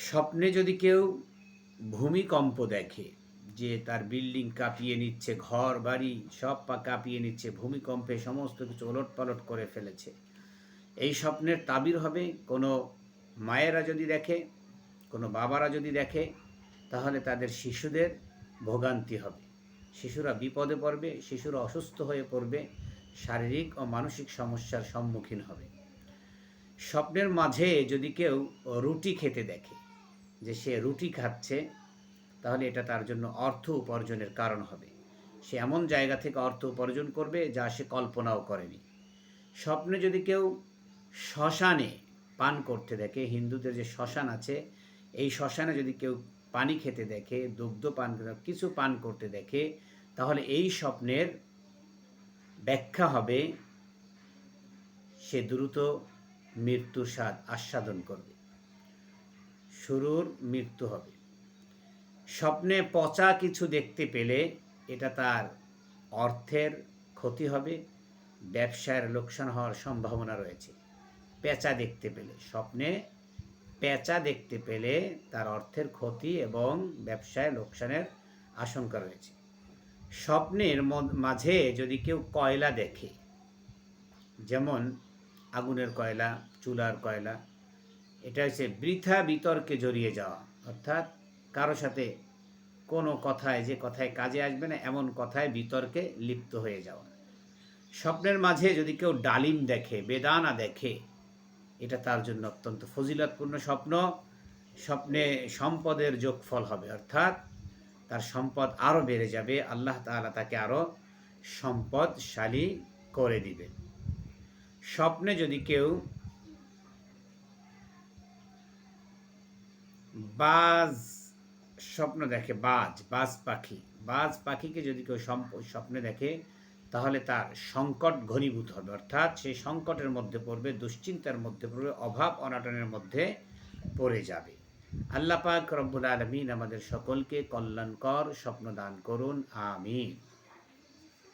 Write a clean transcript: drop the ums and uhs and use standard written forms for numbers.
স্বপ্নে যদি কেউ ভূমিকম্প দেখে, যে তার বিল্ডিং কাঁপিয়ে নিচ্ছে, ঘর বাড়ি সব কাঁপিয়ে নিচ্ছে, ভূমিকম্পে সমস্ত কিছু ওলটপালট করে ফেলেছে, এই স্বপ্নের তাবির হবে কোনো মায়েরা যদি দেখে, কোনো বাবারা যদি দেখে, তাহলে তাদের শিশুদের ভোগান্তি হবে, শিশুরা বিপদে পড়বে, শিশুরা অসুস্থ হয়ে পড়বে, শারীরিক ও মানসিক সমস্যার সম্মুখীন হবে। স্বপ্নের মাঝে যদি কেউ রুটি খেতে দেখে, যে সে রুটি খাচ্ছে, তাহলে এটা তার জন্য অর্থ উপার্জনের কারণ হবে। সে এমন জায়গা থেকে অর্থ উপার্জন করবে যা সে কল্পনাও করেনি। স্বপ্নে যদি কেউ শ্মশানে পান করতে দেখে, হিন্দুদের যে শ্মশান আছে, এই শ্মশানে যদি কেউ পানি খেতে দেখে, দুগ্ধ পান কিছু পান করতে দেখে, তাহলে এই স্বপ্নের ব্যাখ্যা হবে সে দ্রুত মৃত্যুর স্বাদ আস্বাদন করবে, শুরুর মৃত্যু হবে। স্বপ্নে পচা কিছু দেখতে পেলে এটা তার অর্থের ক্ষতি হবে, ব্যবসায়ের লোকসান হওয়ার সম্ভাবনা রয়েছে। পেঁচা দেখতে পেলে, স্বপ্নে পেঁচা দেখতে পেলে তার অর্থের ক্ষতি এবং ব্যবসায় লোকসানের আশঙ্কা রয়েছে। স্বপ্নের মাঝে যদি কেউ কয়লা দেখে, যেমন আগুনের কয়লা, চুলার কয়লা, এটা হচ্ছে বৃথা বিতর্কে জড়িয়ে যাওয়া, অর্থাৎ কারো সাথে কোনো কথায়, যে কথায় কাজে আসবে না এমন কথায় বিতর্কে লিপ্ত হয়ে যাওয়া। স্বপ্নের মাঝে যদি কেউ ডালিম দেখে, বেদানা দেখে, এটা তার জন্য অত্যন্ত ফজিলতপূর্ণ স্বপ্ন। স্বপ্নে সম্পদের যোগফল হবে, অর্থাৎ তার সম্পদ আরও বেড়ে যাবে, আল্লাহ তাআলা তাকে আরও সম্পদশালী করে দিবেন। স্বপ্নে যদি কেউ বাজ স্বপ্ন দেখে, বাজ পাখিকে যদি কেউ স্বপ্নে দেখে, তাহলে তার সংকট ঘনীভূত হবে, অর্থাৎ সে সংকটের মধ্যে পড়বে, দুশ্চিন্তার মধ্যে পড়বে, অভাব অনাটনের মধ্যে পড়ে যাবে। আল্লাহ পাক রব্বুল আলামিন আমাদের সকলকে কল্যাণকর স্বপ্ন দান করুন, আমিন।